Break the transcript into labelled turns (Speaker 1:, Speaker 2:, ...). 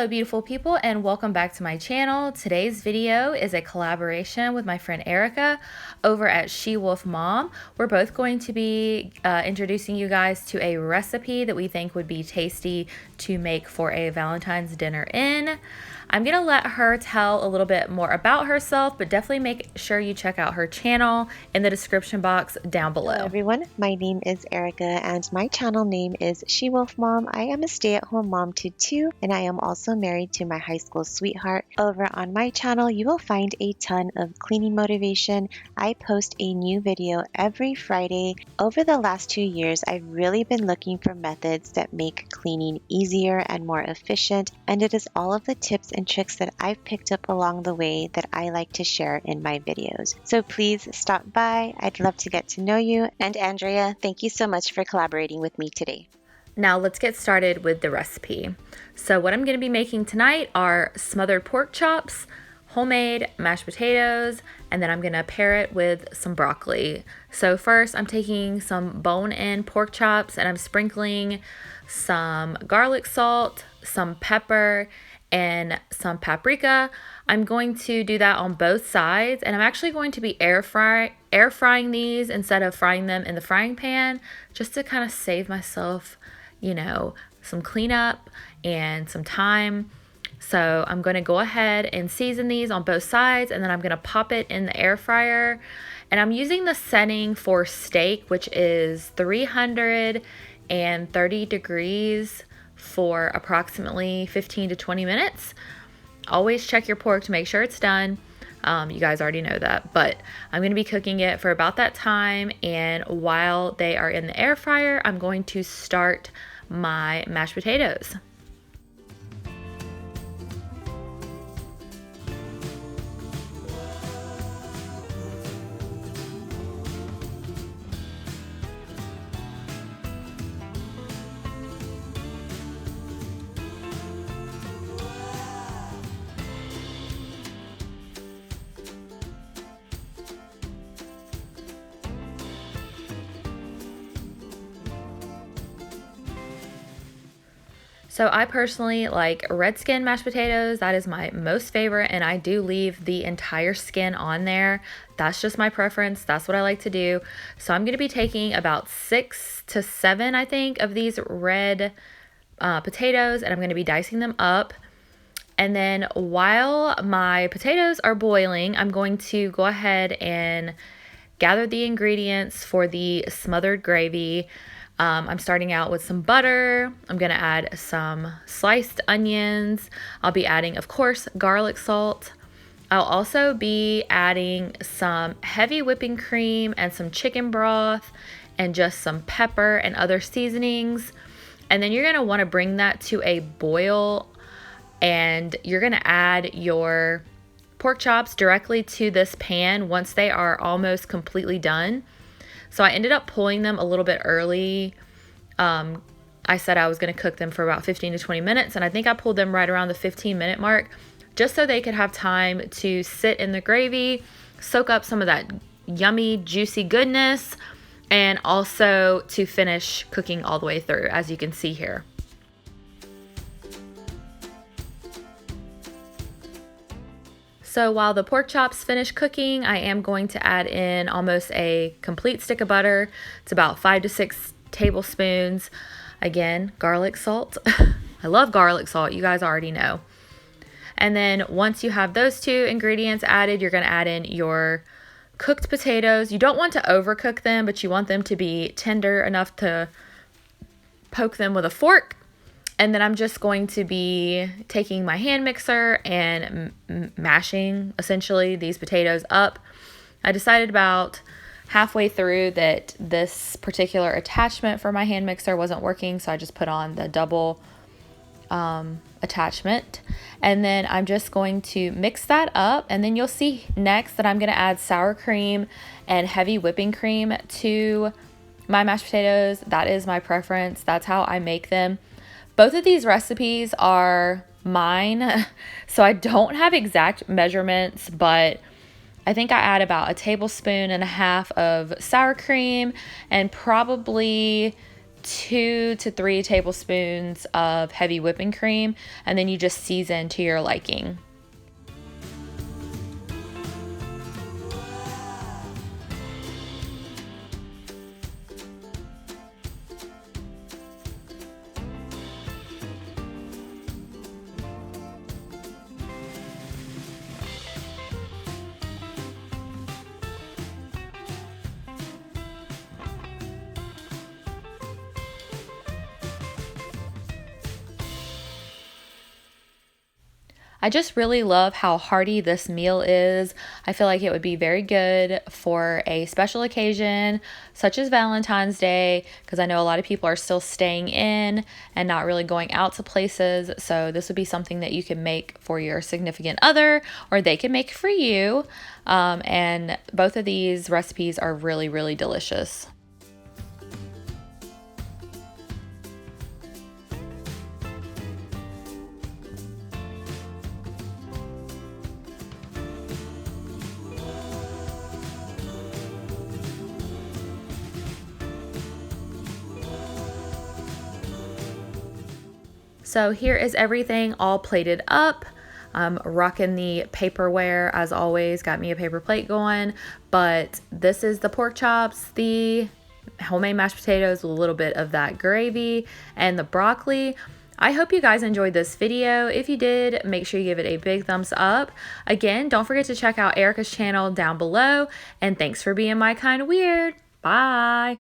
Speaker 1: Hello beautiful people, and welcome back to my channel. Today's video is a collaboration with my friend Erica over at She Wolf Mom. We're both going to be introducing you guys to a recipe that we think would be tasty to make for a Valentine's dinner in. I'm gonna let her tell a little bit more about herself, but definitely make sure you check out her channel in the description box down below.
Speaker 2: Hello everyone, my name is Erica and my channel name is She Wolf Mom. I am a stay-at-home mom to two, and I am also married to my high school sweetheart. Over on my channel, you will find a ton of cleaning motivation. I post a new video every Friday. Over the last 2 years, I've really been looking for methods that make cleaning easier and more efficient, and it is all of the tips and tricks that I've picked up along the way that I like to share in my videos. So please stop by. I'd love to get to know you. And Andrea, thank you so much for collaborating with me today.
Speaker 1: Now let's get started with the recipe. So what I'm going to be making tonight are smothered pork chops, homemade mashed potatoes, and then I'm going to pair it with some broccoli. So first I'm taking some bone-in pork chops and I'm sprinkling some garlic salt, some pepper, and some paprika. I'm going to do that on both sides, and I'm actually going to be air frying these instead of frying them in the frying pan, just to kind of save myself, you know, some cleanup and some time. So I'm going to go ahead and season these on both sides, and then I'm going to pop it in the air fryer. And I'm using the setting for steak, which is 330 degrees for approximately 15 to 20 minutes. Always check your pork to make sure it's done. You guys already know that, but I'm going to be cooking it for about that time, and while they are in the air fryer, I'm going to start my mashed potatoes. So I personally like red skin mashed potatoes. That is my most favorite, and I do leave the entire skin on there. That's just my preference. That's what I like to do. So I'm going to be taking about 6 to 7, I think, of these red potatoes, and I'm going to be dicing them up. And then while my potatoes are boiling, I'm going to go ahead and gather the ingredients for the smothered gravy. I'm starting out with some butter. I'm going to add some sliced onions. I'll be adding, of course, garlic salt. I'll also be adding some heavy whipping cream and some chicken broth and just some pepper and other seasonings. And then you're going to want to bring that to a boil, and you're going to add your pork chops directly to this pan once they are almost completely done. So I ended up pulling them a little bit early. I said I was going to cook them for about 15 to 20 minutes, and I think I pulled them right around the 15-minute mark, just so they could have time to sit in the gravy, soak up some of that yummy, juicy goodness, and also to finish cooking all the way through, as you can see here. So while the pork chops finish cooking, I am going to add in almost a complete stick of butter. It's about 5 to 6 tablespoons. Again, garlic salt. I love garlic salt, you guys already know. And then once you have those two ingredients added, you're going to add in your cooked potatoes. You don't want to overcook them, but you want them to be tender enough to poke them with a fork. And then I'm just going to be taking my hand mixer and mashing essentially these potatoes up. I decided about halfway through that this particular attachment for my hand mixer wasn't working, so I just put on the double attachment. And then I'm just going to mix that up, and then you'll see next that I'm going to add sour cream and heavy whipping cream to my mashed potatoes. That is my preference. That's how I make them. Both of these recipes are mine, so I don't have exact measurements, but I think I add about 1.5 tablespoons of sour cream and probably 2 to 3 tablespoons of heavy whipping cream, and then you just season to your liking. I just really love how hearty this meal is. I feel like it would be very good for a special occasion such as Valentine's Day, because I know a lot of people are still staying in and not really going out to places. So this would be something that you can make for your significant other, or they can make for you. And both of these recipes are really, really delicious. So here is everything all plated up. I'm rocking the paperware as always, got me a paper plate going, but this is the pork chops, the homemade mashed potatoes with a little bit of that gravy, and the broccoli. I hope you guys enjoyed this video. If you did, make sure you give it a big thumbs up. Again, don't forget to check out Erica's channel down below, and thanks for being my kind of weird. Bye.